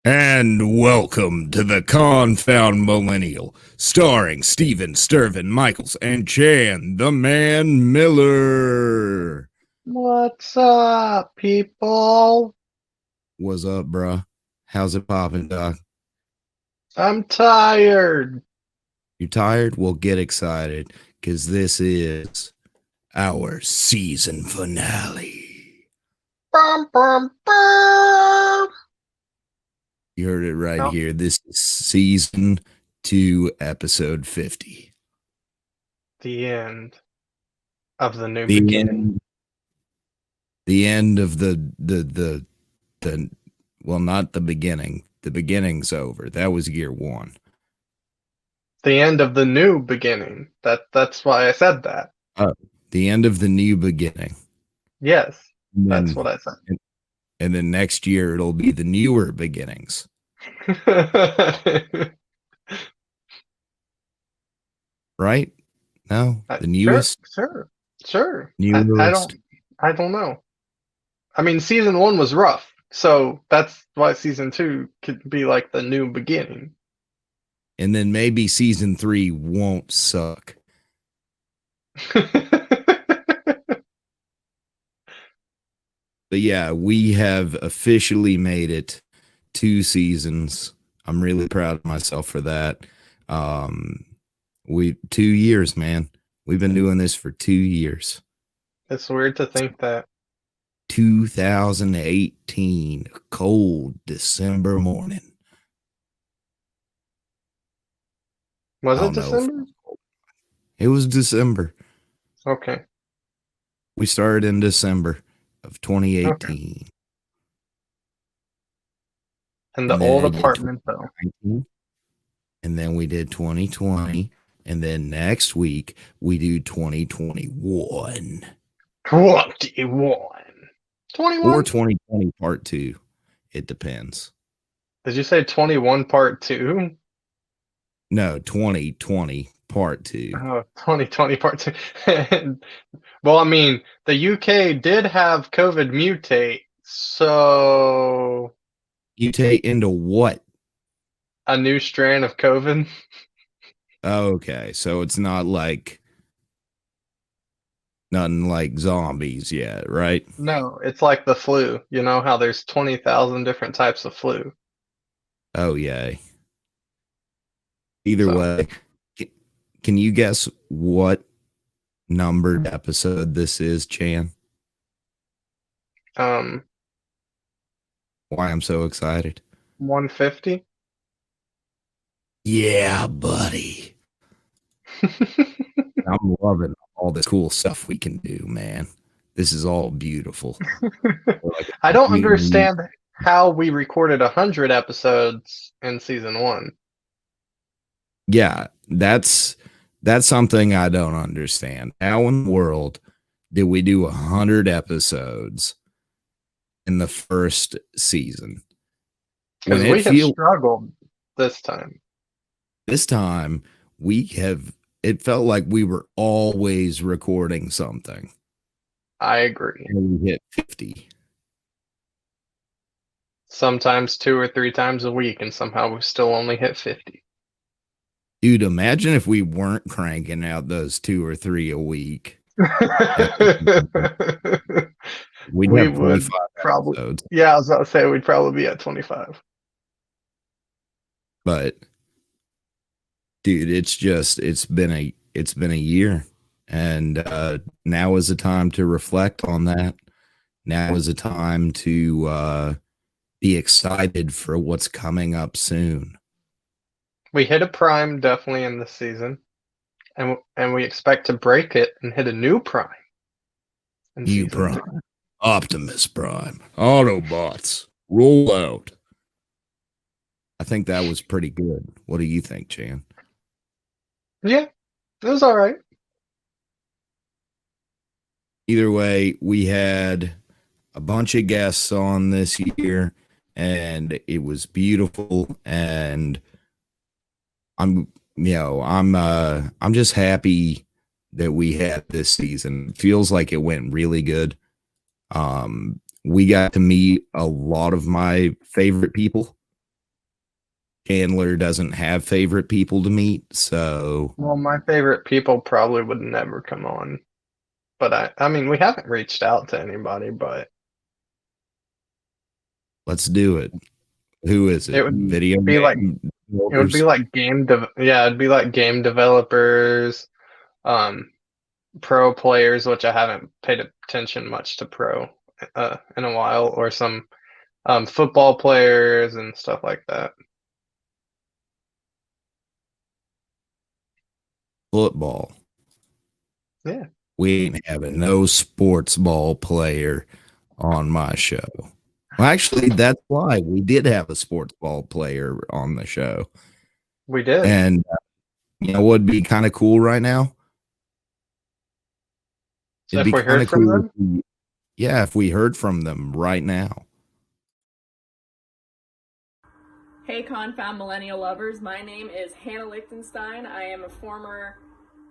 And welcome to the Confound Millennial, starring Steven, Stirvin, Michaels, and Chan, the man Miller. What's up, people? What's up, bruh? How's it poppin', Doc? I'm tired. You tired? Well, get excited, because this is our season finale. Bum, bum, bum. You heard it right No, here. This is season 2, episode 50. the end of the new The beginning. end. The end of the well, not the beginning. The beginning's over. That was year one. The end of the new beginning. That's why I said that. Oh, the end of the new beginning. Yes, And that's then, what I said. and then next year it'll be the newer beginnings. Right? No, the newest. Sure. Newest. I don't know. I mean, season 1 was rough, so that's why season 2 could be like the new beginning. And then maybe season 3 won't suck. But yeah, we have officially made it 2 seasons. I'm really proud of myself for that. 2 years, man. We've been doing this for 2 years. It's weird to think that. 2018, a cold December morning. Was I it don't know. December? It was December. Okay. We started in December of 2018. Okay. And the old apartment, though. And then we did 2020. And then next week, we do 2021. 21. 21? Or 2020 part 2. It depends. Did you say 21 part 2? No, 2020 part 2. Oh, 2020 part 2. Well, I mean, the UK did have COVID mutate, so Mutate into what? a new strand of COVID. Okay, so it's not like nothing like zombies yet, right? No, it's like the flu. You know how there's 20,000 different types of flu. Oh, yay. Either So, way, can you guess what numbered episode this is, Chan? um, Why I'm so excited? 150? Yeah, buddy. I'm loving all this cool stuff we can do, man. This is all beautiful. Like, I don't understand how we recorded 100 episodes in season 1. Yeah, that's something I don't understand. How in the world did we do 100 episodes in the first season? Because we have struggled this time. This time it felt like we were always recording something. I agree. And we hit 50. Sometimes 2 or 3 times a week, and somehow we still only hit 50. Dude, imagine if we weren't cranking out those 2 or 3 a week. We'd have 25 probably episodes. Yeah, I was about to say we'd probably be at 25. But dude, it's been a year, and now is the time to reflect on that. Now is the time to be excited for what's coming up soon. We hit a prime definitely in this season, and we expect to break it and hit a new prime. New prime, Optimus Prime, Autobots, roll out. I think that was pretty good. What do you think, Chan? Yeah, it was all right. Either way, we had a bunch of guests on this year, and it was beautiful. And I'm just happy that we had this season. It feels like it went really good. We got to meet a lot of my favorite people. Chandler doesn't have favorite people to meet, so Well, my favorite people probably would never come on. But I mean, we haven't reached out to anybody, but let's do it. Who is it it? would Video be like game it would be developers? like yeah, it'd be like game developers, um, pro players, which I haven't paid attention much to pro in a while, or some football players and stuff like that. Football. Yeah, We ain't having no sports ball player on my show. Well, actually, that's why we did have a sports ball player on the show. we did. And you know what would be kind of cool right now? So It'd if be we kind heard of from cool them, if we heard from them right now. Hey, Confound Millennial lovers. My name is Hannah Lichtenstein. I am a former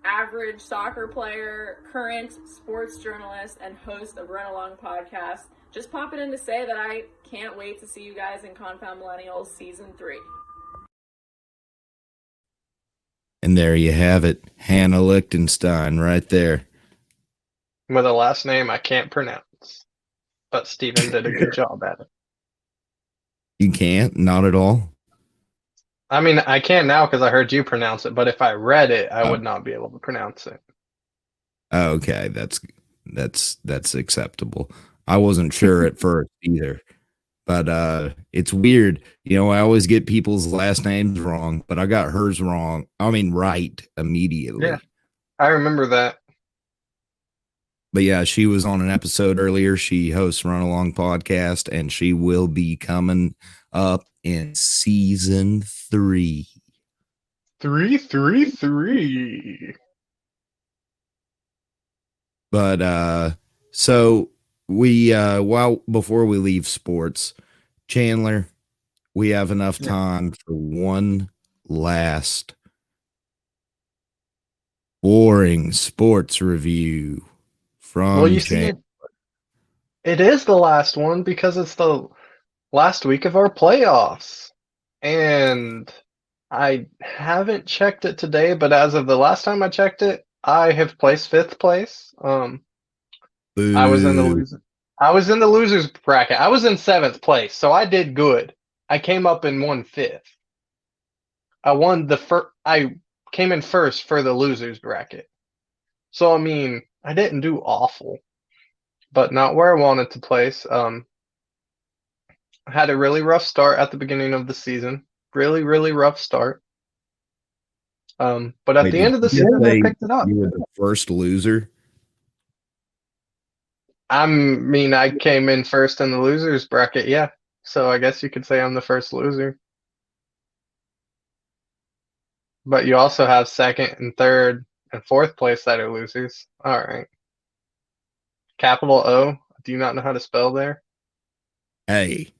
average soccer player, current sports journalist, and host of Run Along podcast. Just popping in to say that I can't wait to see you guys in Confound Millennials Season 3. And there you have it. Hannah Lichtenstein right there. with a last name I can't pronounce, but Steven did a good job at it. You can't? Not at all? I mean, I can now because I heard you pronounce it, but if I read it, I Oh. would not be able to pronounce it. Okay, that's acceptable. I wasn't sure at first either. But it's weird. You know, I always get people's last names wrong, but I got hers wrong. I mean right immediately. Yeah. I remember that. But yeah, she was on an episode earlier. She hosts Run Along podcast, and she will be coming up in season 3. 333. But so we before we leave sports, Chandler, we have enough time for one last boring sports review from Well, you see, it is the last one because it's the last week of our playoffs. And I haven't checked it today, but as of the last time I checked it, I have placed 5th place. I was in the losers bracket. I was in 7th place, so I did good. I came up and won 5th. I came in first for the losers bracket. So I mean, I didn't do awful, but not where I wanted to place. I had a really rough start at the beginning of the season. Really, really rough start. But at the end of the season, I picked it up. You were the first loser. I mean, I came in first in the losers bracket, yeah. So I guess you could say I'm the first loser. But you also have 2nd and 3rd and 4th place that are losers. All right. Capital O. Do you not know how to spell there? Hey,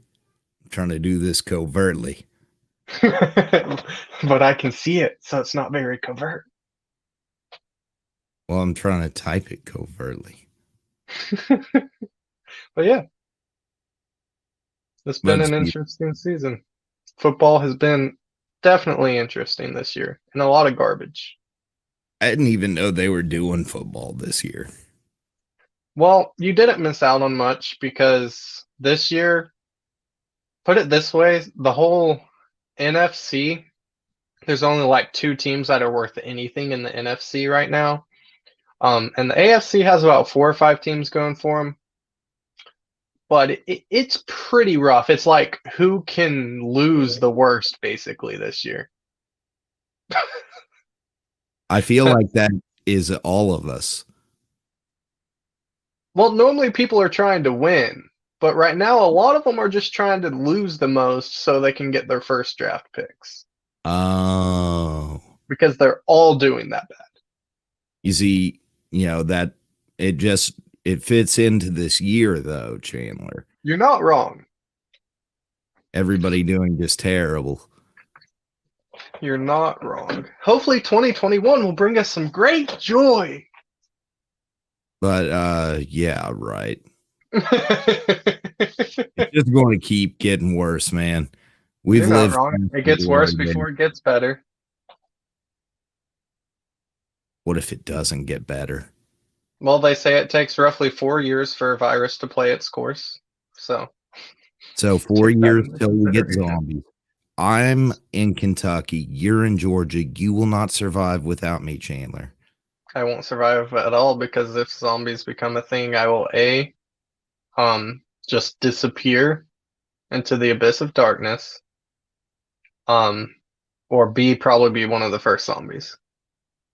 I'm trying to do this covertly. But I can see it, so it's not very covert. Well, I'm trying to type it covertly. But yeah, it's been an interesting season. Football has been definitely interesting this year, and a lot of garbage. I didn't even know they were doing football this year. Well, you didn't miss out on much because this year, put it this way, the whole NFC, there's only like 2 teams that are worth anything in the NFC right now. And the AFC has about 4 or 5 teams going for them. But it's pretty rough. It's like who can lose the worst basically this year. I feel like that is all of us. Well, normally people are trying to win, but right now a lot of them are just trying to lose the most so they can get their first draft picks. Oh. Because they're all doing that bad. You see, you know, that it fits into this year though, Chandler. You're not wrong. Everybody doing just terrible. You're not wrong. Hopefully 2021 will bring us some great joy. But yeah, right. It's just going to keep getting worse, man. We've You're not lived. wrong. It gets worse before it gets better. What if it doesn't get better? Well, they say it takes roughly 4 years for a virus to play its course. So 4 take that years into till we get consideration. zombies. I'm in Kentucky. You're in Georgia. You will not survive without me, Chandler. I won't survive at all because if zombies become a thing, I will just disappear into the abyss of darkness. Or B, probably be one of the first zombies.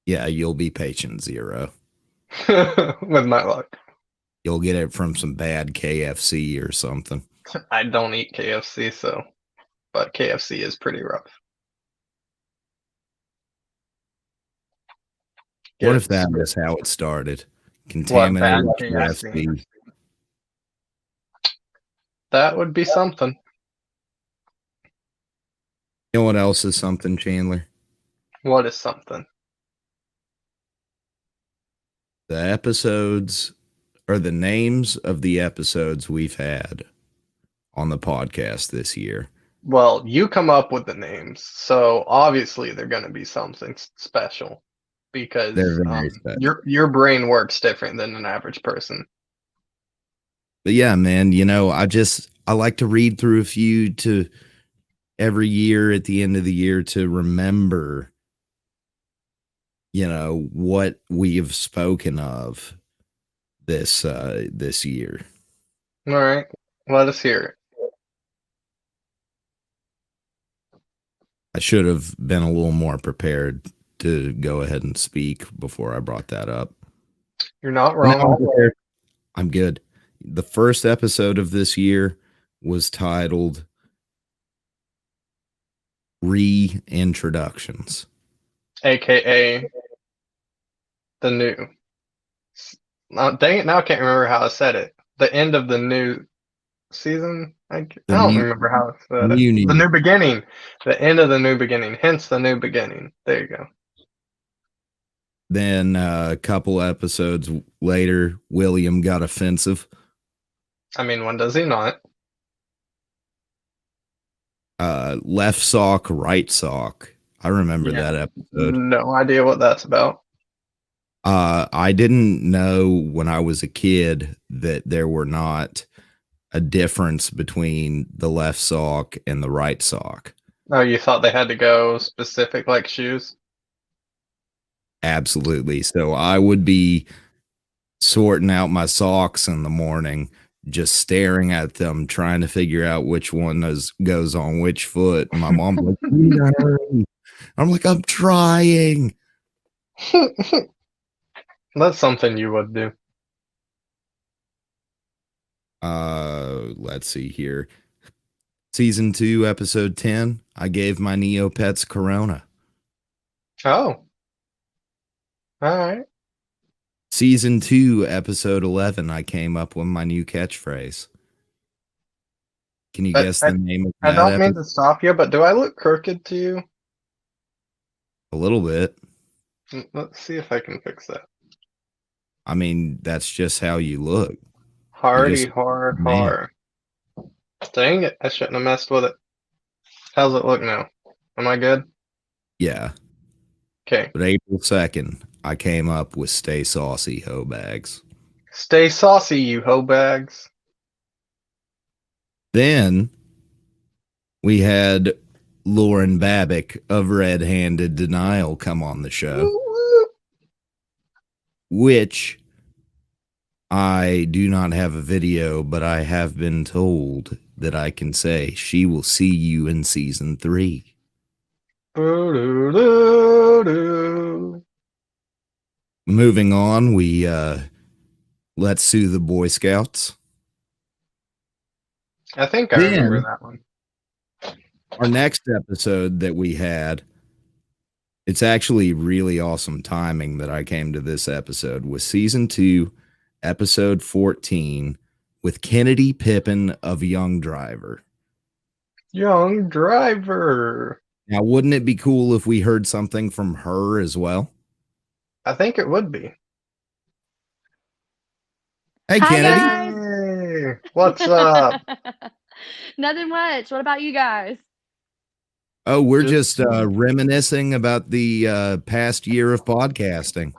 Yeah, you'll be patient zero. With my luck. You'll get it from some bad KFC or something. I don't eat KFC, but KFC is pretty rough. What if that was how it started? What, Contaminated bad KFC. KFC? That would be something. You know what else is something, Chandler? What is something? The episodes, or the names of the episodes we've had on the podcast this year. Well, you come up with the names, so obviously they're going to be something special because They're very special. your brain works different than an average person. But yeah, man, you know, I like to read through a few to every year at the end of the year to remember, you know, what we have spoken of this year. All right, let us hear it. I should have been a little more prepared to go ahead and speak before I brought that up. You're not wrong. I'm good. The first episode of this year was titled Reintroductions, AKA the new. Dang it! Now I can't remember how I said it. The end of the new season. I don't remember how I said it. The new beginning. The end of the new beginning. Hence the new beginning. There you go. Then a couple episodes later, William got offensive. I mean, when does he not? Left sock, right sock. I remember that episode. No idea what that's about. I didn't know when I was a kid that there were not a difference between the left sock and the right sock. Oh, you thought they had to go specific like shoes? Absolutely. So I would be sorting out my socks in the morning, just staring at them, trying to figure out which one goes on which foot. And my mom's like, no. I'm like, I'm trying. That's something you would do. Let's see here. Season 2, episode 10. I gave my Neopets Corona. Oh. All right. Season 2, episode 11. I came up with my new catchphrase. Can you guess the name of that? I don't mean to stop you, but do I look crooked to you? A little bit. Let's see if I can fix that. I mean, that's just how you look. Hardy, hard. Dang it. I shouldn't have messed with it. How's it look now? Am I good? Yeah. Okay. But April 2nd, I came up with Stay Saucy, Ho Bags. Stay saucy, you hoe bags. Then we had Lauren Babick of Red Handed Denial come on the show, which I do not have a video, but I have been told that I can say she will see you in season 3. Moving on, we Let's Sue the Boy Scouts. I think I remember that one. Our next episode that we had, it's actually really awesome timing that I came to this episode, was season 2, episode 14, with Khenidi Pippin of Young Driver. Young Driver. Now, wouldn't it be cool if we heard something from her as well? I think it would be. Hey, Hi, Khenidi. Hey, what's up? Nothing much. What about you guys? Oh, we're Just just reminiscing about the past year of podcasting.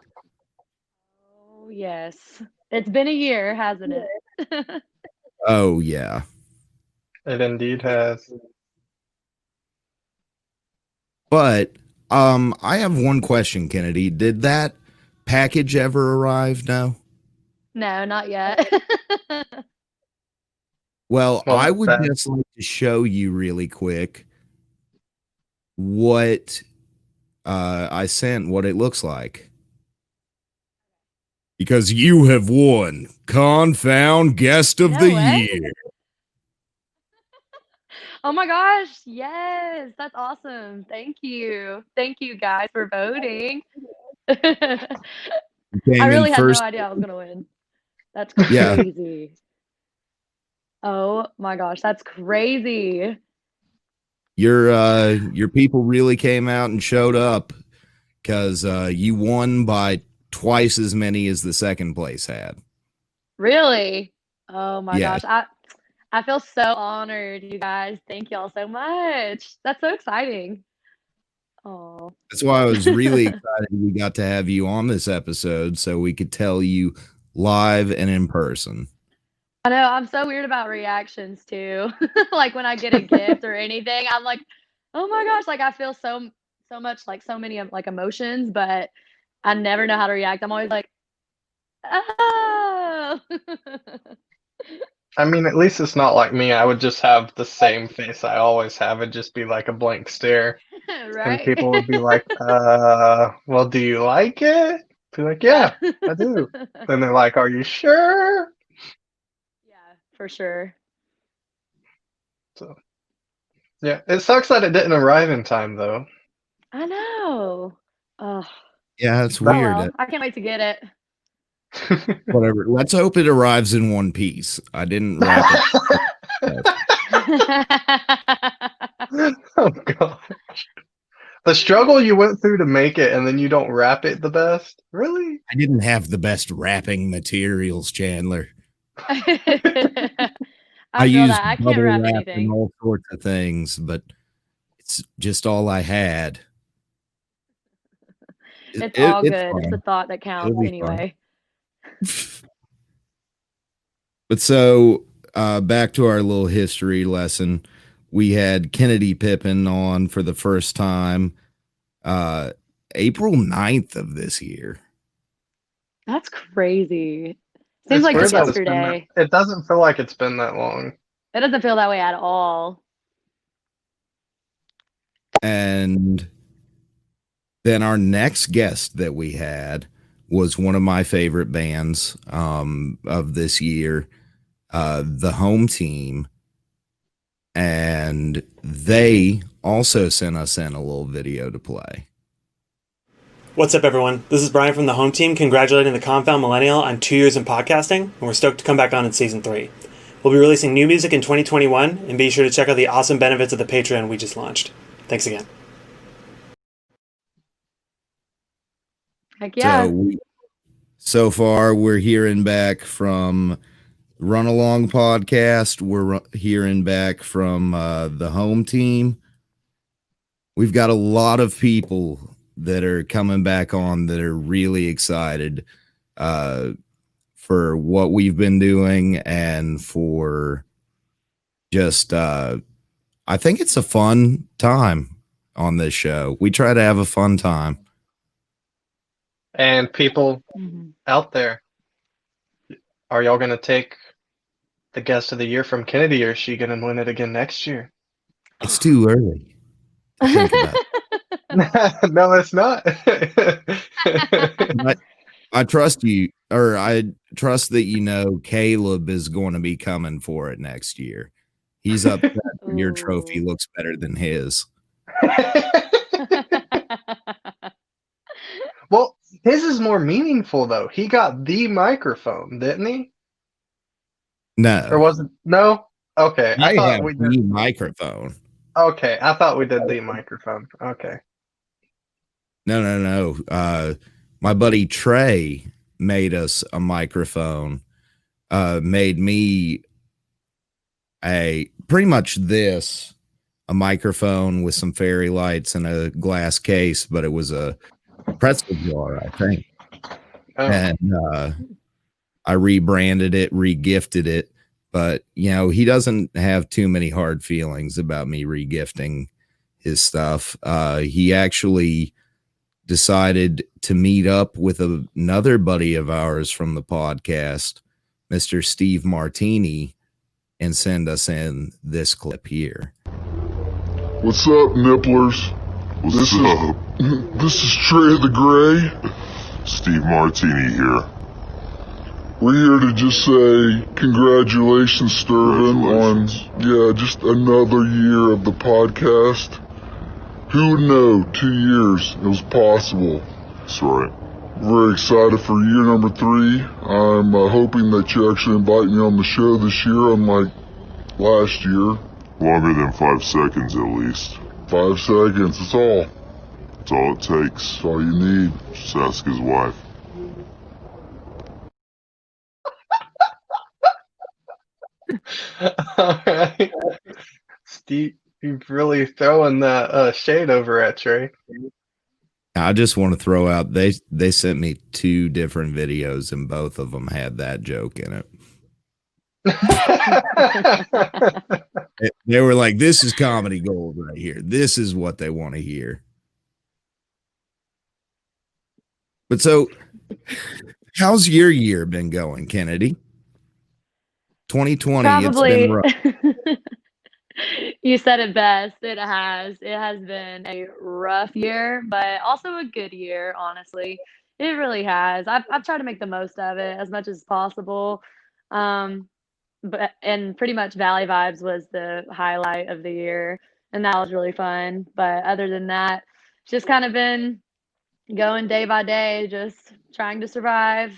Oh, yes. It's been a year, hasn't it? Oh, yeah. it indeed has. But I have one question, Kennedy. Did that package ever arrive? No. No, not yet. Well, Well, I would that just like to show you really quick what I sent, what it looks like. Because you have won Confound Guest of No the way. Year. Oh my gosh, yes, that's awesome. Thank you. Thank you guys for voting. I Came in really had no first. idea I was gonna win. That's Yeah. crazy. Oh my gosh, that's crazy. Your people really came out and showed up because you won by twice as many as the second place had. Really? Oh my Yeah. gosh. I feel so honored, you guys. Thank y'all so much. That's so exciting. Oh. That's why I was really excited we got to have you on this episode so we could tell you live and in person. I know, I'm so weird about reactions too. Like when I get a gift or anything, I'm like, "Oh my gosh," like I feel so much like so many like emotions, but I never know how to react. I'm always like, "Oh." I mean, at least it's not like me. I would just have the same face I always have. It'd just be like a blank stare. And Right? people would be like, well, do you like it? Be like, yeah, I do. Then they're like, are you sure? Yeah, for sure. So, yeah, it sucks that it didn't arrive in time, though. I know. Oh, Yeah, it's oh weird. well, I can't wait to get it. Whatever. Let's hope it arrives in one piece. I didn't wrap it. Oh, gosh. The struggle you went through to make it and then you don't wrap it the best? Really? I didn't have the best wrapping materials, Chandler. I I feel used that. I can't bubble wrap wrap anything. and all sorts of things, but it's just all I had. It's all It's good. It's the fine. thought that counts It'll be anyway. But so back to our little history lesson. We had Khenidi Pippin on for the first time April 9th of this year. That's crazy. Seems It's like weird just that it's been that. yesterday. It doesn't feel like it's been that long. It doesn't feel that way at all. And then our next guest that we had was one of my favorite bands of this year, the Home Team. And they also sent us in a little video to play. What's up, everyone? This is Brian from the Home Team, congratulating the Confound Millennial on 2 years in podcasting, and we're stoked to come back on in Season 3. We'll be releasing new music in 2021, and be sure to check out the awesome benefits of the Patreon we just launched. Thanks again. Heck yeah. So far, we're hearing back from Run Along Podcast. We're hearing back from the Home Team. We've got a lot of people that are coming back on that are really excited for what we've been doing and for just I think it's a fun time on this show. We try to have a fun time. And people out there, are y'all going to take the guest of the year from Kennedy, or is she going to win it again next year? It's too early to think about it. No, it's not. I trust you, or I trust that you know Caleb is going to be coming for it next year. He's upset that your trophy Ooh. looks better than his. Well, his is more meaningful, though. He got the microphone, didn't he? Or No, was it? No? Okay. I I thought have we the did. microphone. Okay. I thought we did the microphone. Okay. No. My buddy Trey made us a microphone. Made me a pretty much this a microphone with some fairy lights and a glass case, but it was a pretzel jar, I think. Oh. And I rebranded it, regifted it. But, he doesn't have too many hard feelings about me regifting his stuff. He actually decided to meet up with another buddy of ours from the podcast, Mr. Steve Martini, and send us in this clip here. What's up, nipplers? What's up? This is Trey the Gray. Steve Martini here. We're here to just say congratulations, Stirvin, on just another year of the podcast. Who would know? 2 years. It was possible. That's right. Very excited for year number 3. I'm hoping that you actually invite me on the show this year, unlike last year. Longer than 5 seconds at least. 5 seconds, that's all. That's all it takes. That's all you need. Just ask his wife. All right. Steve, you're really throwing that shade over at Trey. I just want to throw out, they sent me 2 different videos and both of them had that joke in it. They were like, this is comedy gold right here. This is what they want to hear. But so, how's your year been going, Kennedy? 2020, Probably. It's been rough. You said it best. It has. It has been a rough year, but also a good year, honestly. It really has. I've tried to make the most of it as much as possible. And pretty much Valley Vibes was the highlight of the year, and that was really fun. But other than that, it's just kind of been going day by day, just trying to survive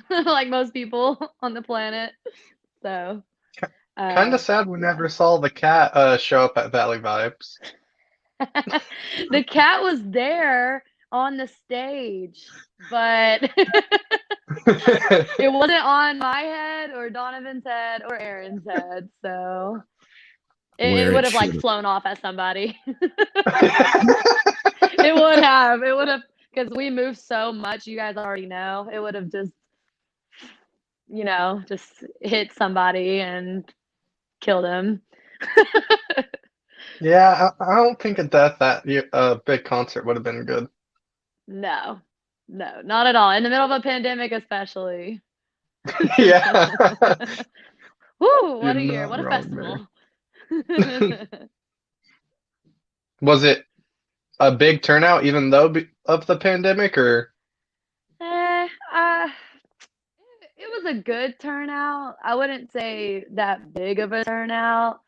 like most people on the planet. So kind of sad we never saw the cat show up at Valley Vibes. The cat was there on the stage, but it wasn't on my head or Donovan's head or Aaron's head, so it would have like flown off at somebody. It would have, because we moved so much, you guys already know. It would have just, just hit somebody and killed him. Yeah, I don't think a death at a big concert would have been good. No, not at all. In the middle of a pandemic, especially. Yeah. Woo, what a You're year. not What a wrong, festival. Was it a big turnout even though of the pandemic, or? It was a good turnout. I wouldn't say that big of a turnout.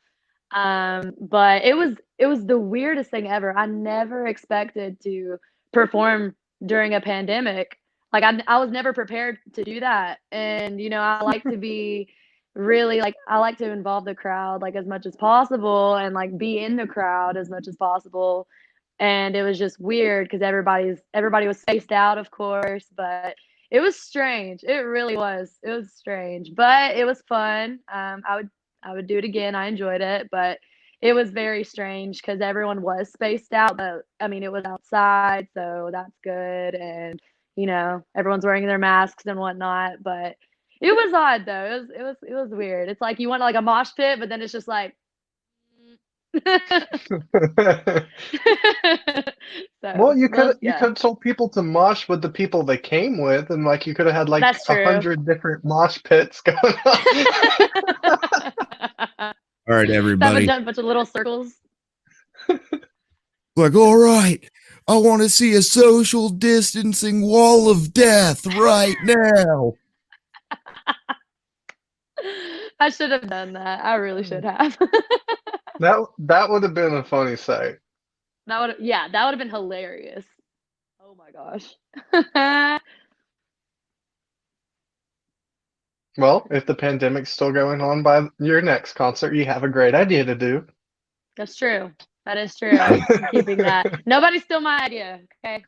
But it was the weirdest thing ever. I never expected to perform during a pandemic. Like I was never prepared to do that. And I like to be really I like to involve the crowd like as much as possible and like be in the crowd as much as possible. And it was just weird because everybody was spaced out, of course, but it was strange. It really was. It was strange, but it was fun. I would do it again. I enjoyed it, but it was very strange because everyone was spaced out. But I mean, it was outside, so that's good. And everyone's wearing their masks and whatnot. But it was odd though. It was weird. It's like you want like a mosh pit, but then it's just like. Well, you could have told people to mosh with the people they came with, and like you could have had like 100 different mosh pits going on. All right, everybody. Have a bunch of little circles. Like, all right, I want to see a social distancing wall of death right now. I should have done that. I really should have. That would have been a funny sight. That would have been hilarious. Oh my gosh. Well, if the pandemic's still going on by your next concert, you have a great idea to do. That's true. That is true. I'm keeping that. Nobody steal my idea, okay?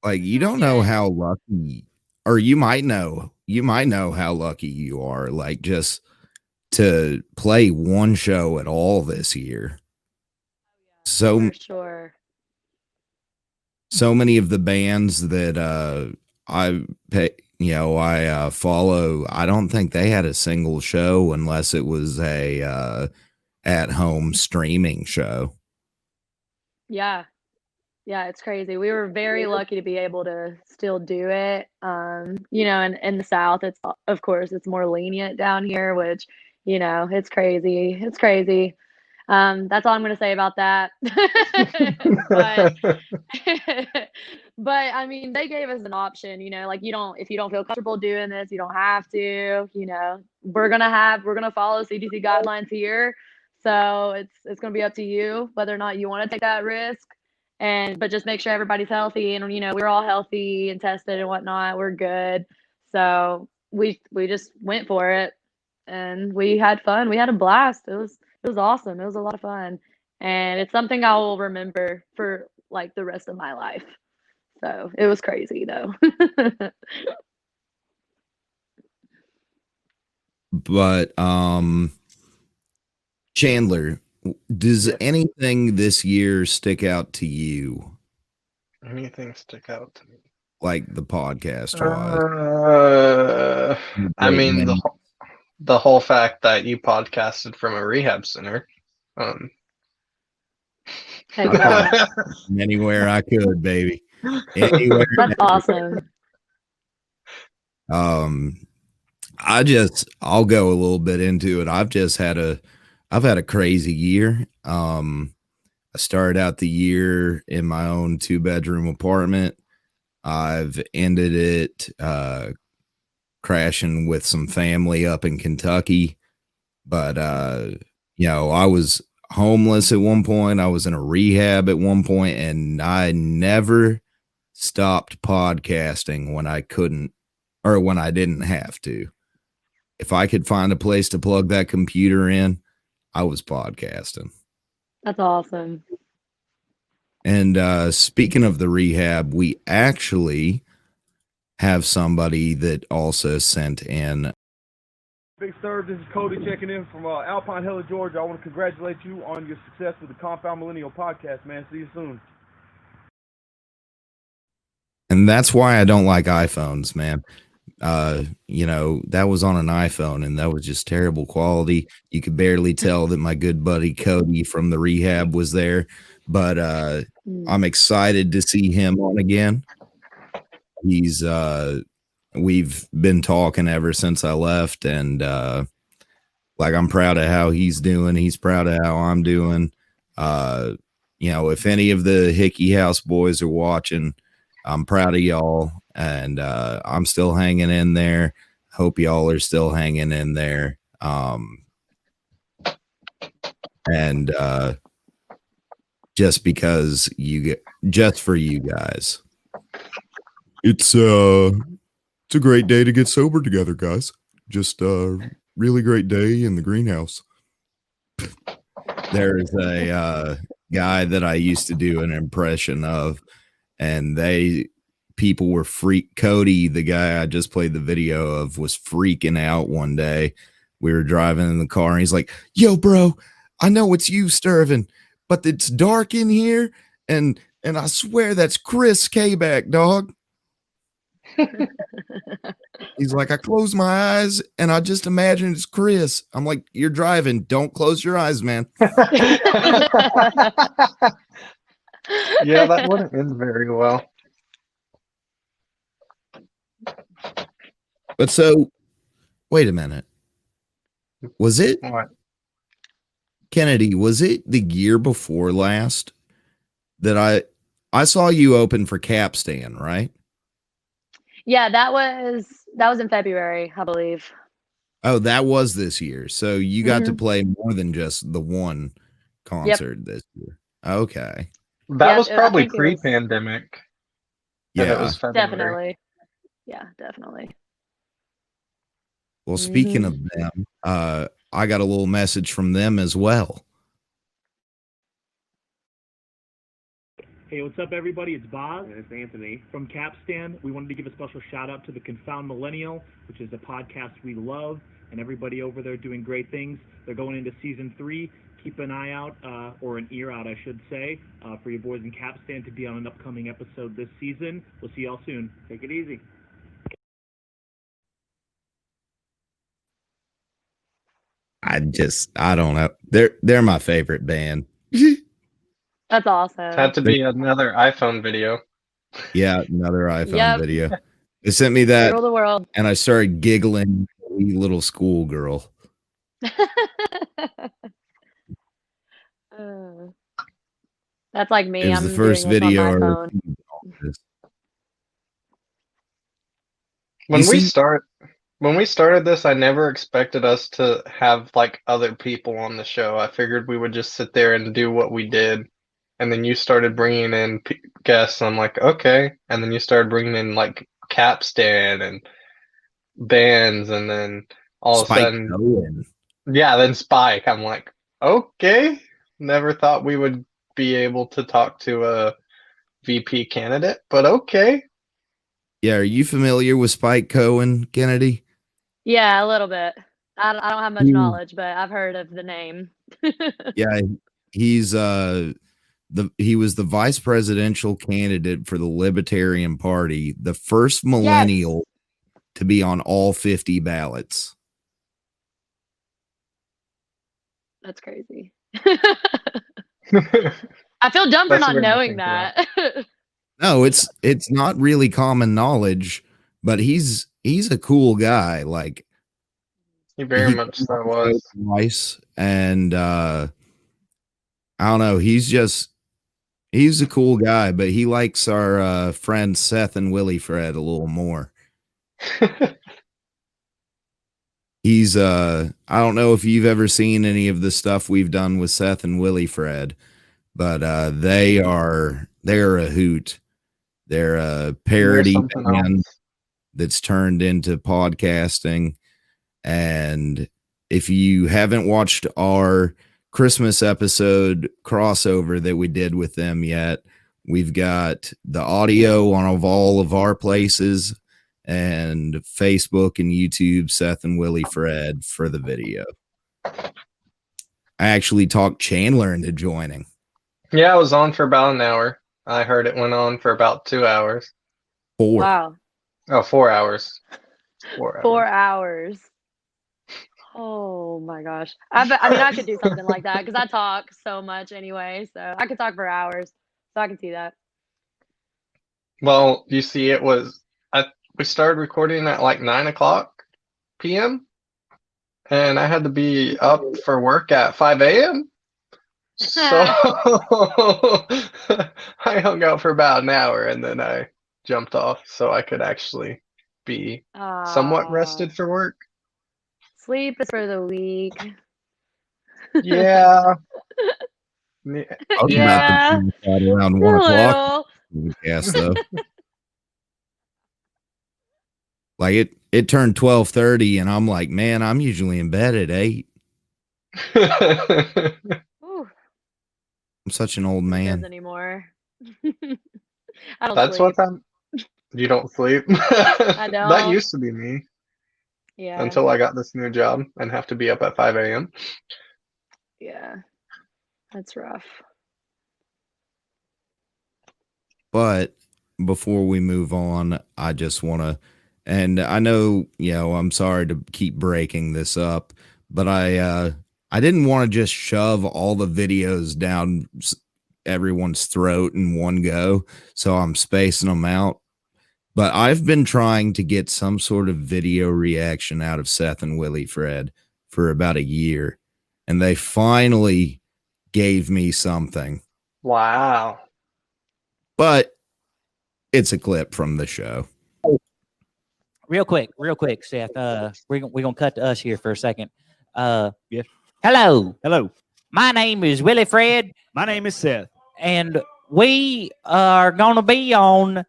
Like, you don't know how lucky, or you might know how lucky you are. Like, just to play one show at all this year. For sure. So many of the bands that I follow, I don't think they had a single show unless it was a at-home streaming show. Yeah. Yeah, it's crazy. We were very lucky to be able to still do it. In the South, it's of course it's more lenient down here, which, it's crazy. It's crazy. That's all I'm gonna say about that. But but I mean, they gave us an option, like if you don't feel comfortable doing this, you don't have to, we're gonna follow CDC guidelines here. So it's gonna be up to you whether or not you want to take that risk. But just make sure everybody's healthy, and we're all healthy and tested and whatnot. We're good. So we just went for it, and we had fun. We had a blast. It was awesome. It was a lot of fun, and it's something I will remember for like the rest of my life. So it was crazy though. But Chandler, does anything this year stick out to you? Anything stick out to me? Like the podcast wise? I mean, the whole fact that you podcasted from a rehab center. Anywhere I could, baby. Anywhere. That's awesome. I'll go a little bit into it. I've had a crazy year. I started out the year in my own 2-bedroom apartment. I've ended it crashing with some family up in Kentucky. But I was homeless at one point. I was in a rehab at one point, and I never stopped podcasting when I couldn't or when I didn't have to. If I could find a place to plug that computer in, I was podcasting. That's awesome. And speaking of the rehab, we actually have somebody that also sent in. Big Stir, this is Cody checking in from Alpine Hill, Georgia. I want to congratulate you on your success with the Confound Millennial podcast, man. See you soon. And that's why I don't like iPhones, man. That was on an iPhone, and that was just terrible quality. You could barely tell that my good buddy Cody from the rehab was there, but I'm excited to see him on again. We've been talking ever since I left, and I'm proud of how he's doing. He's proud of how I'm doing. If any of the Hickey House boys are watching, I'm proud of y'all, and I'm still hanging in there. Hope y'all are still hanging in there. Just because just for you guys. It's a great day to get sober together, guys. Just a really great day in the greenhouse. There's a guy that I used to do an impression of, and people were Cody, the guy I just played the video of, was freaking out one day. We were driving in the car, and he's like, "Yo, bro, I know it's you, Stirvin, but it's dark in here, and I swear that's Chris K-Back, dog." He's like, "I close my eyes and I just imagine it's Chris." I'm like, "You're driving. Don't close your eyes, man." Yeah, that wouldn't end very well. But so, wait a minute. Was it What? Kennedy? Was it the year before last that I saw you open for Capstan, right? Yeah, that was in February, I believe. Oh, that was this year. So you got to play more than just the one concert this year. Okay. That was probably pre-pandemic. Yeah, it was February. Definitely. Yeah, definitely. Well, speaking of them, I got a little message from them as well. Hey, what's up, everybody? It's Boz. And it's Anthony. From Capstan, we wanted to give a special shout-out to the Confound Millennial, which is a podcast we love. and everybody over there doing great things. They're going into season 3. Keep an eye out, or an ear out, I should say, for your boys in Capstan to be on an upcoming episode this season. We'll see y'all soon. Take it easy. I don't know. They're my favorite band. That's awesome. Had to be another iPhone video. Yeah, another iPhone Yep. video. They sent me that, Rule the world. and I started giggling, like a little schoolgirl. That's like me. It was I'm the first doing this video. on my I phone. received on this. When we started this, I never expected us to have like other people on the show. I figured we would just sit there and do what we did. And then you started bringing in guests. I'm like, okay. And then you started bringing in like Capstan and bands, and then all Spike of a sudden, Cohen. yeah, then Spike. I'm like, okay. Never thought we would be able to talk to a VP candidate, but okay. Yeah, are you familiar with Spike Cohen, Kennedy? Yeah, a little bit. I don't have much Hmm. knowledge, but I've heard of the name. Yeah, he's he was the vice presidential candidate for the Libertarian Party, the first millennial to be on all 50 ballots. That's crazy. I feel dumb for That's not weird to knowing think about. that. No, it's not really common knowledge, but he's a cool guy. Like He very he much came so on the was. show twice, and I don't know. He's a cool guy, but he likes our friends Seth and Willie Fred a little more. He's I don't know if you've ever seen any of the stuff we've done with Seth and Willie Fred, but they're a hoot. They're a parody something band else. that's turned into podcasting. And if you haven't watched our Christmas episode crossover that we did with them yet, we've got the audio on all of our places and Facebook and YouTube, Seth and Willie Fred for the video. I actually talked Chandler into joining. Yeah, I was on for about an hour. I heard it went on for about 2 hours. 4. Wow. Oh, 4 hours. 4 hours. 4 hours. Oh my gosh. I mean, I could do something like that because I talk so much anyway. So I could talk for hours. So I can see that. Well, you see, we started recording at like 9 p.m. and I had to be up for work at 5 a.m. So I hung out for about an hour and then I jumped off so I could actually be somewhat rested for work. Sleep is for the weak. Yeah. I was about to be at around 1 o'clock. Yes, though. Like it turned 12:30, and I'm like, man, I'm usually in bed at 8. I'm such an old man Anymore. I don't That's sleep. what time. You don't sleep? I don't. That used to be me. Yeah. Until I got this new job and have to be up at 5 a.m. Yeah. That's rough. But before we move on, I just want to, and I know, I'm sorry to keep breaking this up, but I didn't want to just shove all the videos down everyone's throat in one go, so I'm spacing them out. But I've been trying to get some sort of video reaction out of Seth and Willie Fred for about a year, and they finally gave me something. Wow. But it's a clip from the show. Real quick, Seth. We're gonna cut to us here for a second. Yes. Hello. My name is Willie Fred. My name is Seth. And we are gonna be on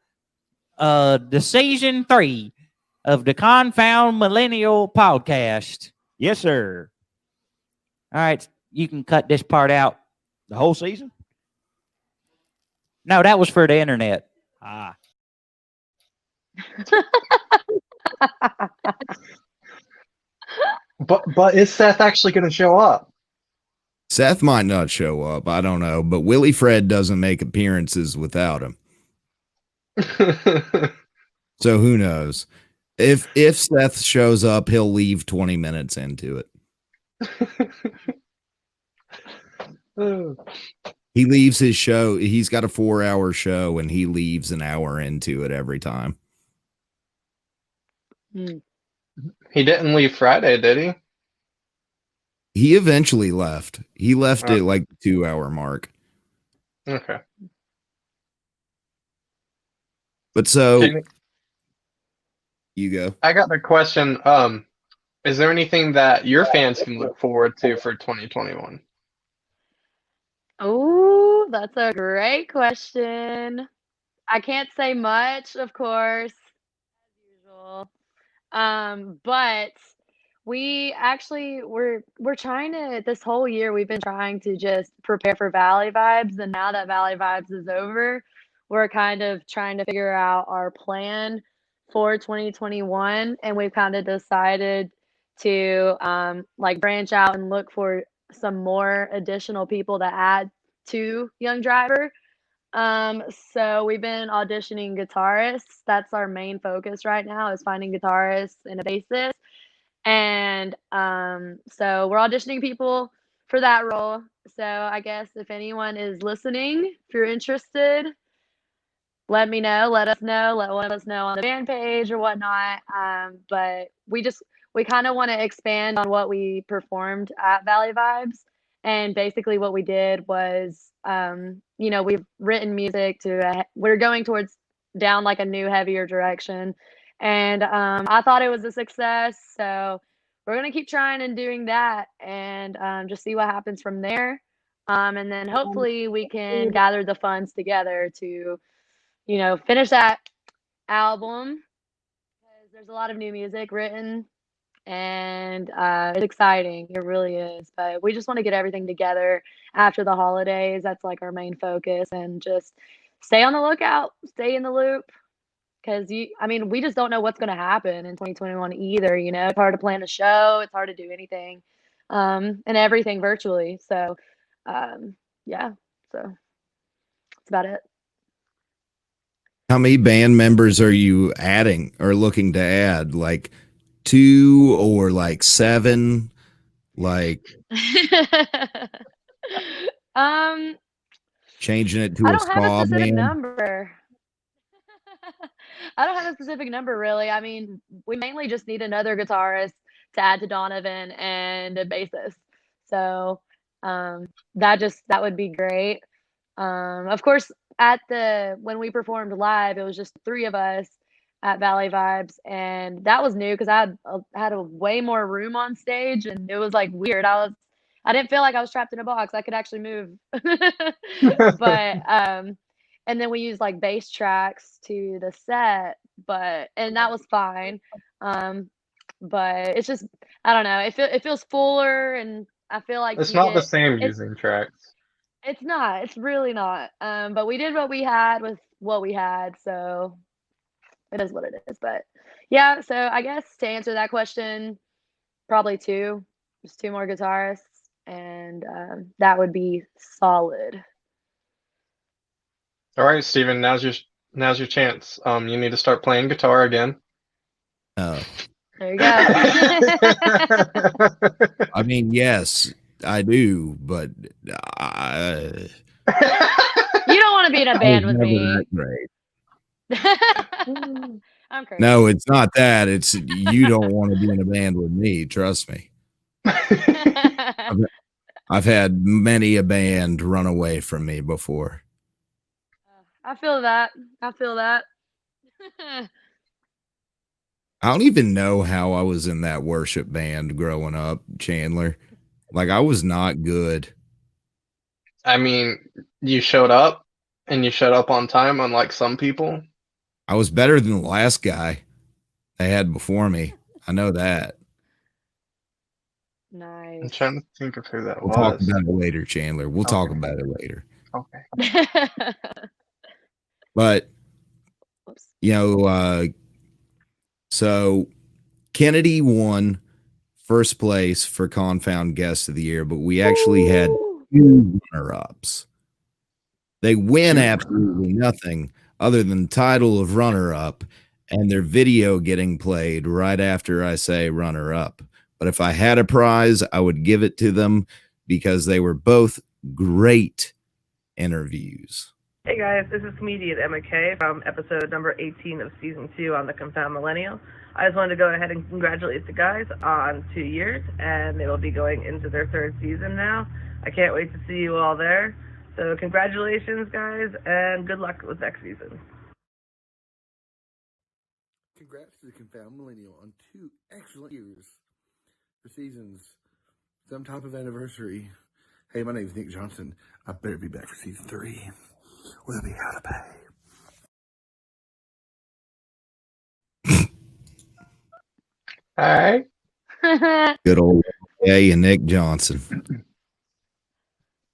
the season 3 of the Confound Millennial podcast. Yes, sir. All right, you can cut this part out. The whole season? No, that was for the internet. Ah. But is Seth actually going to show up? Seth might not show up. I don't know, but Willie Fred doesn't make appearances without him. So who knows? If Seth shows up, he'll leave 20 minutes into it. He leaves his show. He's got a 4-hour show, and he leaves an hour into it every time. He didn't leave Friday, did he? He eventually left. He left at like the 2-hour mark. Okay. But so you go. I got the question. Is there anything that your fans can look forward to for 2021? Oh, that's a great question. I can't say much, of course, as usual. But we're trying to, this whole year we've been trying to just prepare for Valley Vibes, and now that Valley Vibes is over, we're kind of trying to figure out our plan for 2021, and we've kind of decided to like branch out and look for some more additional people to add to Young Driver. So we've been auditioning guitarists. That's our main focus right now, is finding guitarists and a bassist. And so we're auditioning people for that role. So I guess if anyone is listening, if you're interested, let me know, let us know, let one of us know on the fan page or whatnot. But we kind of want to expand on what we performed at Valley Vibes. And basically what we did was, we've written music we're going towards down like a new, heavier direction. And I thought it was a success. So we're going to keep trying and doing that, and just see what happens from there. And then hopefully we can gather the funds together to, finish that album, because there's a lot of new music written, and it's exciting. It really is. But we just want to get everything together after the holidays. That's like our main focus, and just stay on the lookout, stay in the loop, because we just don't know what's going to happen in 2021 either. It's hard to plan a show. It's hard to do anything, and everything virtually. So, yeah. So that's about it. How many band members are you adding or looking to add? Like 2 or like 7? Like changing it to I a don't have a ska specific band? number. I don't have a specific number, really. I mean, we mainly just need another guitarist to add to Donovan and a bassist. So that would be great. Of course, when we performed live, it was just 3 of us at Valley Vibes, and that was new because I had a way more room on stage, and it was like weird. I didn't feel like I was trapped in a box. I could actually move. But and then we used like bass tracks to the set, and that was fine. But it's just, I don't know. It feels fuller, and I feel like It's not the same it's using tracks. it's not. It's really not. But we did what we had with what we had, so it is what it is. But yeah, so I guess to answer that question, probably 2, just 2 more guitarists, and that would be solid. All right, Steven, now's your chance. You need to start playing guitar again. Oh. There you go. I mean, yes, I do, but You don't want to be in a band with me. I'm crazy. No, it's not that. It's you don't want to be in a band with me. Trust me. I've had many a band run away from me before. I feel that. I don't even know how I was in that worship band growing up, Chandler. Like, I was not good. I mean, you showed up, and you showed up on time, unlike some people. I was better than the last guy they had before me. I know that. Nice. I'm trying to think of who that We'll was. talk about it later, Chandler. We'll talk about it later. Okay. But, so Kennedy won first place for Confound Guest of the Year, but we actually had 2 runner-ups. They win absolutely nothing other than the title of runner-up and their video getting played right after I say runner-up. But if I had a prize, I would give it to them because they were both great interviews. Hey guys, this is Comedian MK from episode number 18 of season 2 on the Confound Millennial. I just wanted to go ahead and congratulate the guys on 2 years, and they will be going into their 3rd season now. I can't wait to see you all there. So congratulations, guys, and good luck with next season. Congrats to the Confound Millennial on 2 excellent years for seasons. Some type of anniversary. Hey, my name's Nick Johnson. I better be back for season 3. We'll be how to pay. All right. Good old and Nick Johnson.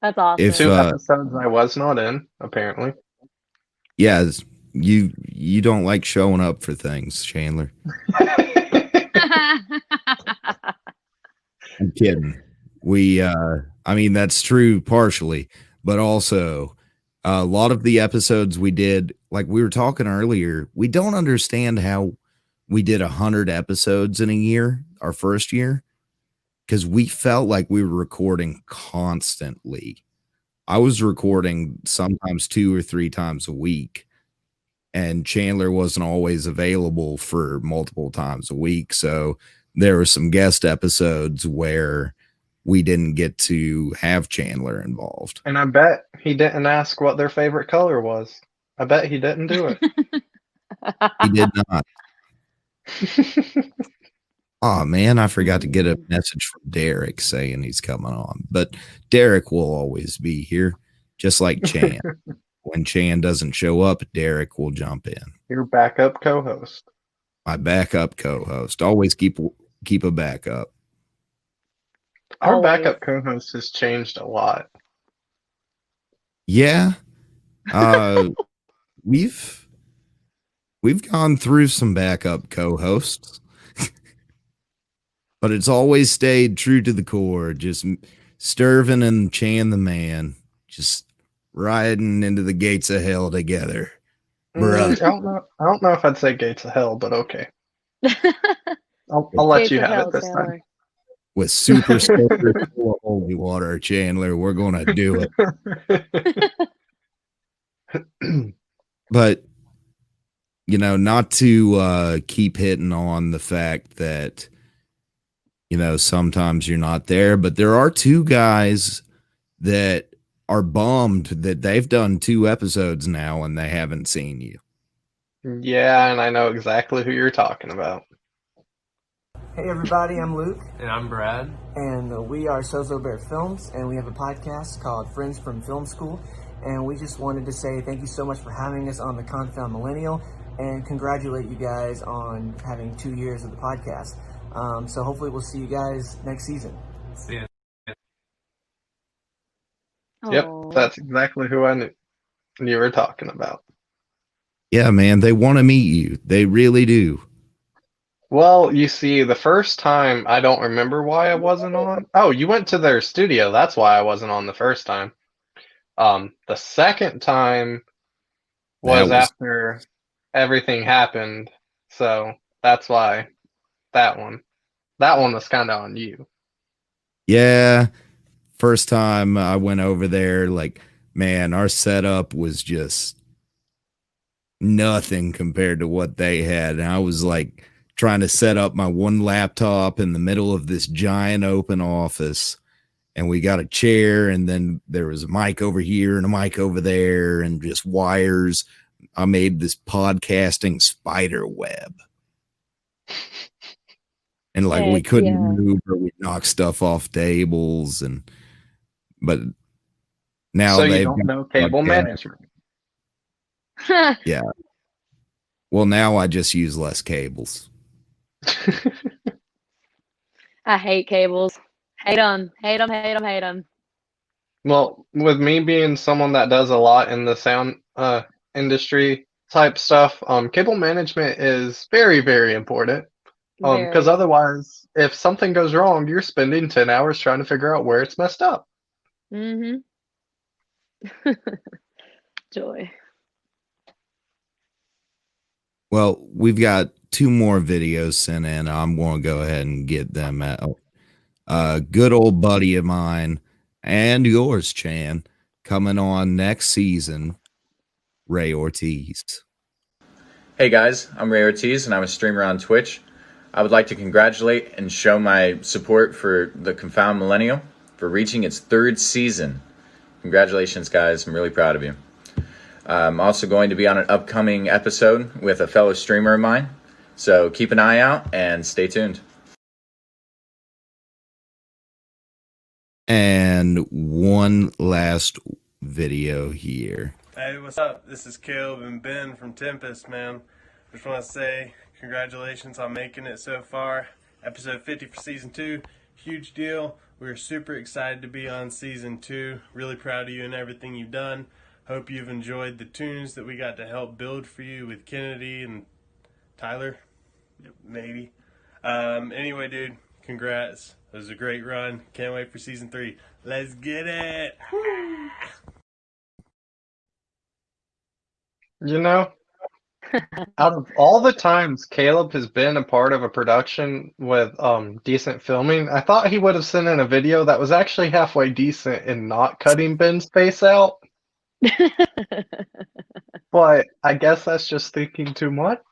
That's awesome. If, 2 episodes I was not in, apparently. Yeah, you don't like showing up for things, Chandler. I'm kidding. I mean, that's true partially, but also a lot of the episodes we did, like we were talking earlier, we don't understand how we did 100 episodes in a year, our first year, because we felt like we were recording constantly. I was recording sometimes 2 or 3 times a week, and Chandler wasn't always available for multiple times a week. So there were some guest episodes where we didn't get to have Chandler involved. And I bet he didn't ask what their favorite color was. I bet he didn't do it. He did not. Oh man, I forgot to get a message from Derek saying he's coming on. But Derek will always be here, just like Chan. When Chan doesn't show up, Derek will jump in. Your backup co-host. My backup co-host. Always keep a backup. Our backup co-host has changed a lot. Yeah. We've gone through some backup co-hosts. But it's always stayed true to the core. Just Stirvin and Chan the man, just riding into the gates of hell together. I don't know if I'd say gates of hell, but okay. I'll let you have it this time. With super soaker full of holy water, Chandler, we're gonna do it. But not to keep hitting on the fact that sometimes you're not there, but there are 2 guys that are bummed that they've done 2 episodes now and they haven't seen you. Yeah, and I know exactly who you're talking about. Hey everybody, I'm Luke. And I'm Brad. And we are Sozo Bear Films, and we have a podcast called Friends from Film School. And we just wanted to say thank you so much for having us on the Confound Millennial, and congratulate you guys on having 2 years of the podcast. So hopefully we'll see you guys next season. See ya. Yep, that's exactly who I knew you were talking about. Yeah, man, they want to meet you. They really do. Well, you see, the first time, I don't remember why I wasn't on. Oh, you went to their studio. That's why I wasn't on the first time. The second time was after everything happened. So that's why that one was kind of on you. Yeah. First time I went over there, like, man, our setup was just nothing compared to what they had. And I was like trying to set up my one laptop in the middle of this giant open office, and we got a chair, and then there was a mic over here and a mic over there and just wires. I made this podcasting spider web. And like we couldn't move, or we knock stuff off tables, but now so they you don't know cable management. Yeah. Well, now I just use less cables. I hate cables. Hate them. Hate them. Hate them. Hate them. Well, with me being someone that does a lot in the sound industry type stuff, cable management is very, very important. Because otherwise, if something goes wrong, you're spending 10 hours trying to figure out where it's messed up. Mm-hmm. Joy. Well, we've got 2 more videos sent in. I'm going to go ahead and get them out. Good old buddy of mine and yours, Chan, coming on next season, Ray Ortiz. Hey guys, I'm Ray Ortiz and I'm a streamer on Twitch. I would like to congratulate and show my support for the Confound Millennial for reaching its 3rd season. Congratulations, guys. I'm really proud of you. I'm also going to be on an upcoming episode with a fellow streamer of mine. So keep an eye out and stay tuned. And one last video here. Hey, what's up? This is Caleb and Ben from Tempest, man. Just want to say congratulations on making it so far. Episode 50 for Season 2. Huge deal. We're super excited to be on Season 2. Really proud of you and everything you've done. Hope you've enjoyed the tunes that we got to help build for you with Kennedy and Tyler. Maybe. Anyway, dude, congrats. It was a great run. Can't wait for Season 3. Let's get it! You know, out of all the times Caleb has been a part of a production with decent filming, I thought he would have sent in a video that was actually halfway decent and not cutting Ben's face out. But I guess that's just thinking too much.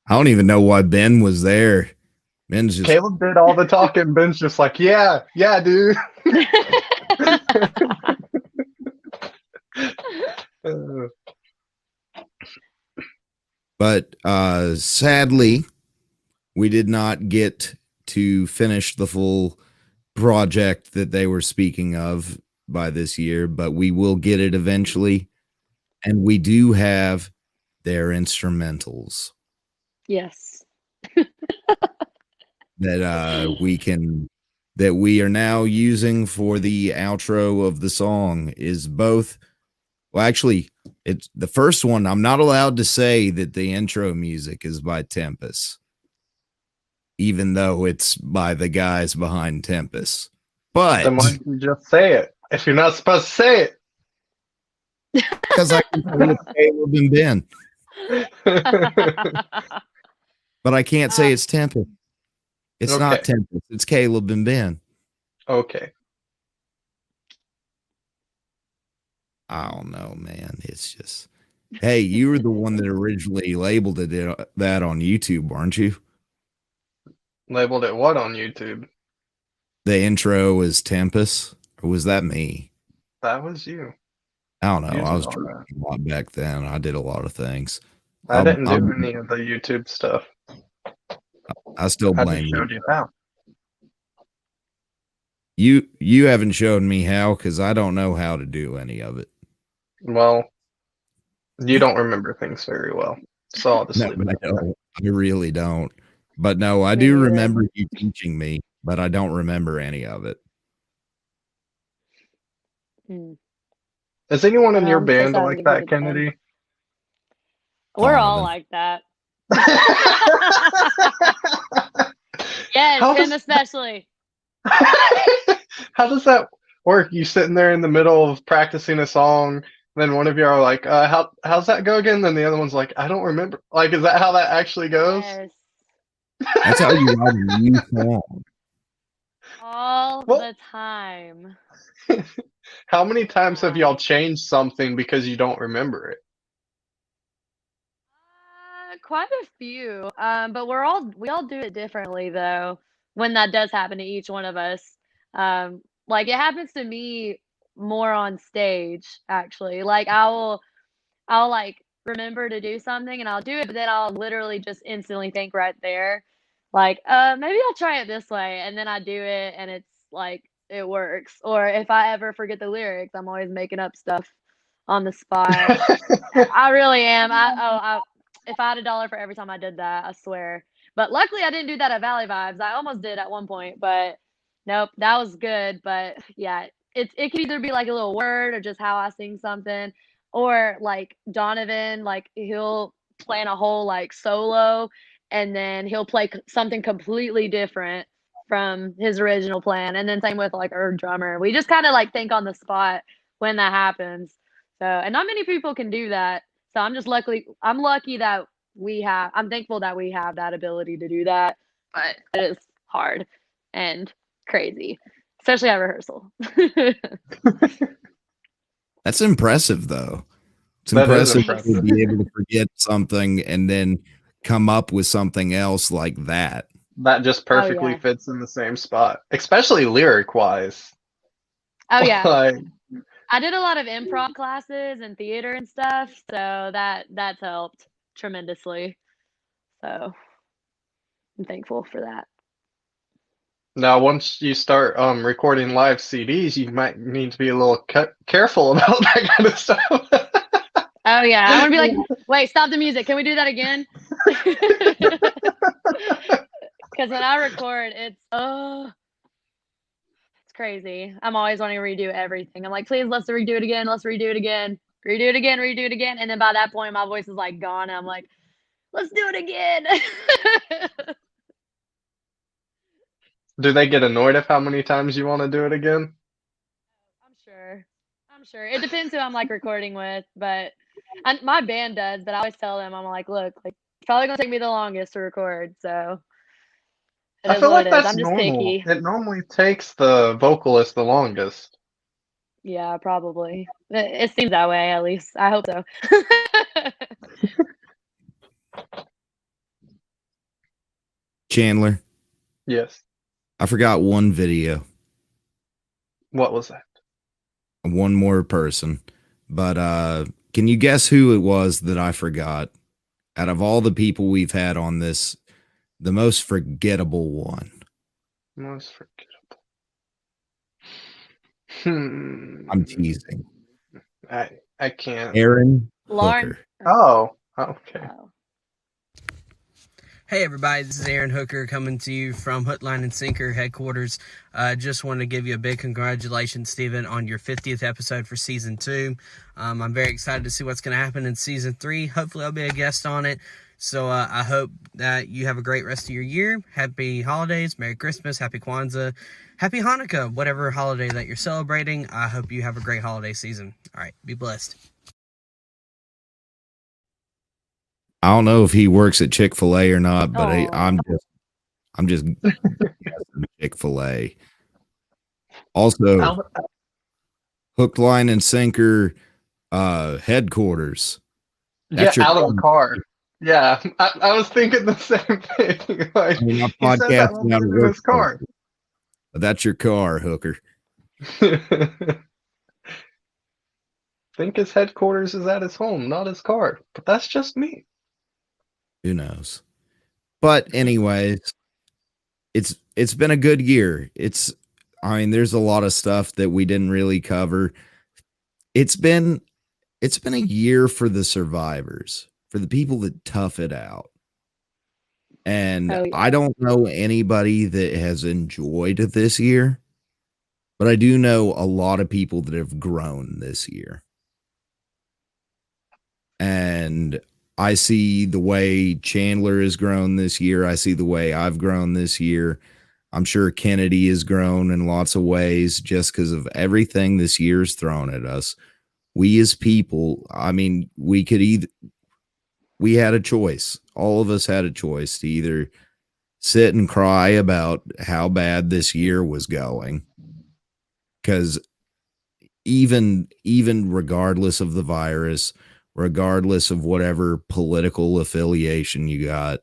I don't even know why Ben was there. Ben's just Caleb did all the talking. Ben's just like, yeah, dude. But sadly, we did not get to finish the full project that they were speaking of by this year, but we will get it eventually. And we do have their instrumentals Yes. that we are now using for the outro of the song is both. Well, actually, it's the first one. I'm not allowed to say that the intro music is by Tempest, even though it's by the guys behind Tempest. But then why don't you just say it if you're not supposed to say it? Because I can say it's Caleb and Ben, but I can't say it's Tempest. It's Okay. not Tempest. It's Caleb and Ben. Okay. I don't know, man. It's just, hey, you were the one that originally labeled it that on YouTube, weren't you? Labeled it what on YouTube? The intro is Tempest, or was that me? That was you. I don't know. You I was did all drinking a lot back then. I did a lot of things. I didn't do any of the YouTube stuff. I still I blame just you. showed you how. You haven't shown me how because I don't know how to do any of it. Well, you don't remember things very well, so I'll just No, leave it I at that. don't. I really don't. But no, I Me do neither. remember you teaching me, but I don't remember any of it. Hmm. Is anyone in your So band sad like we that, didn't get them. Kennedy? We're all Donovan. like that. Yes, How him does- especially. How does that work? You sitting there in the middle of practicing a song, then one of you are like, how's that go again? Then the other one's like, I don't remember. Like, is that how that actually goes? Yes. That's how you write a new song. All Well- the time. How many times have y'all changed something because you don't remember it? Quite a few. But we all do it differently though. When that does happen to each one of us. Like it happens to me more on stage, actually. Like I'll like remember to do something and I'll do it, but then I'll literally just instantly think right there, like, maybe I'll try it this way, and then I do it and it's like it works. Or if I ever forget the lyrics, I'm always making up stuff on the spot. I really am. If I had $1 for every time I did that, I swear. But luckily I didn't do that at Valley Vibes. I almost did at one point, but nope, that was good. But yeah, it can either be like a little word or just how I sing something, or like Donovan, like he'll plan a whole like solo and then he'll play something completely different from his original plan. And then same with like our drummer. We just kind of like think on the spot when that happens. So, and not many people can do that. So I'm lucky that I'm thankful that we have that ability to do that, but it is hard and crazy, especially at rehearsal. That's impressive, though. It's That is impressive to impressive. be able to forget something and then come up with something else like that. That just perfectly yeah. fits in the same spot, especially lyric-wise. Oh yeah. Like, I did a lot of improv classes and theater and stuff, so that's helped tremendously. So I'm thankful for that. now, once you start recording live CDs, you might need to be a little careful about that kind of stuff. Oh yeah, I want to be like, wait, stop the music. Can we do that again? Because when I record, it's crazy. I'm always wanting to redo everything. I'm like, please, let's redo it again. Let's redo it again. Redo it again. Redo it again. And then by that point, my voice is like gone. And I'm like, let's do it again. Do they get annoyed of how many times you want to do it again? I'm sure. It depends who I'm like recording with, but my band does. But I always tell them, I'm like, look, like it's probably gonna take me the longest to record. So I feel like that's I'm just normal. picky. It normally takes the vocalist the longest. Yeah, probably. It seems that way, at least. I hope so. Chandler, Yes. I forgot one video. What was that? One more person. But can you guess who it was that I forgot? Out of all the people we've had on this, the most forgettable one. Most forgettable. I'm teasing. I can't. Aaron Lauren. Hooker. Oh, okay. Hey everybody, this is Aaron Hooker coming to you from Hook, Line, and Sinker headquarters. Just wanted to give you a big congratulations, Stephen, on your 50th episode for Season 2. I'm very excited to see what's going to happen in Season 3. Hopefully I'll be a guest on it. So I hope that you have a great rest of your year. Happy holidays, Merry Christmas, Happy Kwanzaa, Happy Hanukkah, whatever holiday that you're celebrating. I hope you have a great holiday season. All right, be blessed. I don't know if he works at Chick-fil-A or not, but I'm just guessing Chick-fil-A. Also, Hook, Line, and Sinker headquarters. That's out of the car. Yeah, I was thinking the same thing. Like, he said that when he was in his car. That's your car, Hooker. Think his headquarters is at his home, not his car. But that's just me. Who knows? But anyways, it's been a good year. There's a lot of stuff that we didn't really cover. It's been a year for the survivors, for the people that tough it out. And I don't know anybody that has enjoyed this year, but I do know a lot of people that have grown this year. And I see the way Chandler has grown this year. I see the way I've grown this year. I'm sure Khenidi has grown in lots of ways just because of everything this year's thrown at us. We as people, we had a choice. All of us had a choice to either sit and cry about how bad this year was going. Because even regardless of the virus, regardless of whatever political affiliation you got,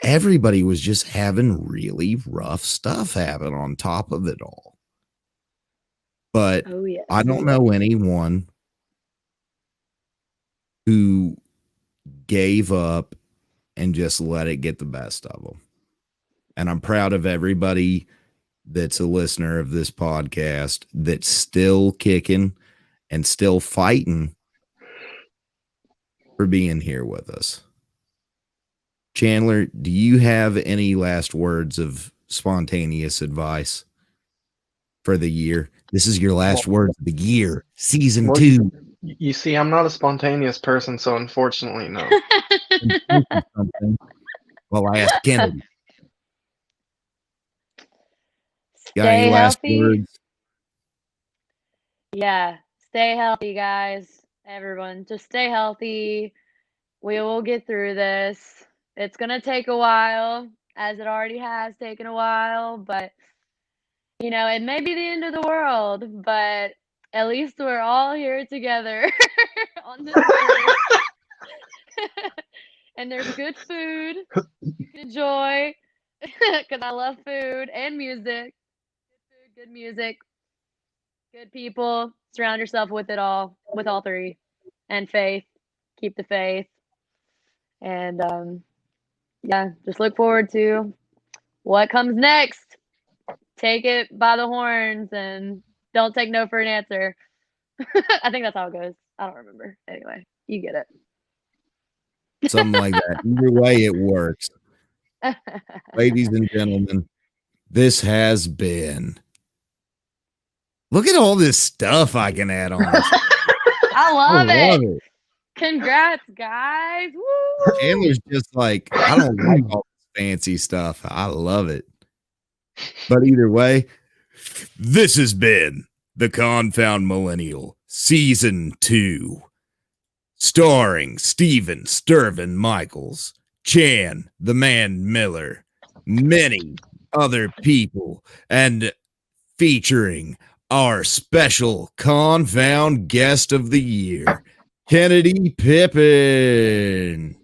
everybody was just having really rough stuff happen on top of it all. But I don't know anyone who gave up and just let it get the best of them. And I'm proud of everybody that's a listener of this podcast that's still kicking and still fighting for being here with us. Chandler, do you have any last words of spontaneous advice for the year? This is your last words of the year, season 2. You see, I'm not a spontaneous person, so unfortunately, no. Well, I asked Kennedy. Got any Stay last healthy. words? Yeah, stay healthy, guys. Everyone, just stay healthy. We will get through this. It's gonna take a while, as it already has taken a while, but it may be the end of the world, but at least we're all here together on this earth. And there's good food you can enjoy because I love food and music. Good food, good music, good people. Surround yourself with all three, and faith. Keep the faith, and yeah, just look forward to what comes next. Take it by the horns and don't take no for an answer. I think that's how it goes. I don't remember. Anyway, you get it. Something like that. Either way, it works. Ladies and gentlemen, this has been. Look at all this stuff I can add on. I love it. it. Congrats, guys. Woo! Chandler's just like, I don't like all this fancy stuff. I love it. But either way, this has been the Confound Millennial Season 2, starring Steven Stirvin Michaels, Chan the Man Miller, many other people, and featuring our special Confound guest of the year, Khenidi Pippin.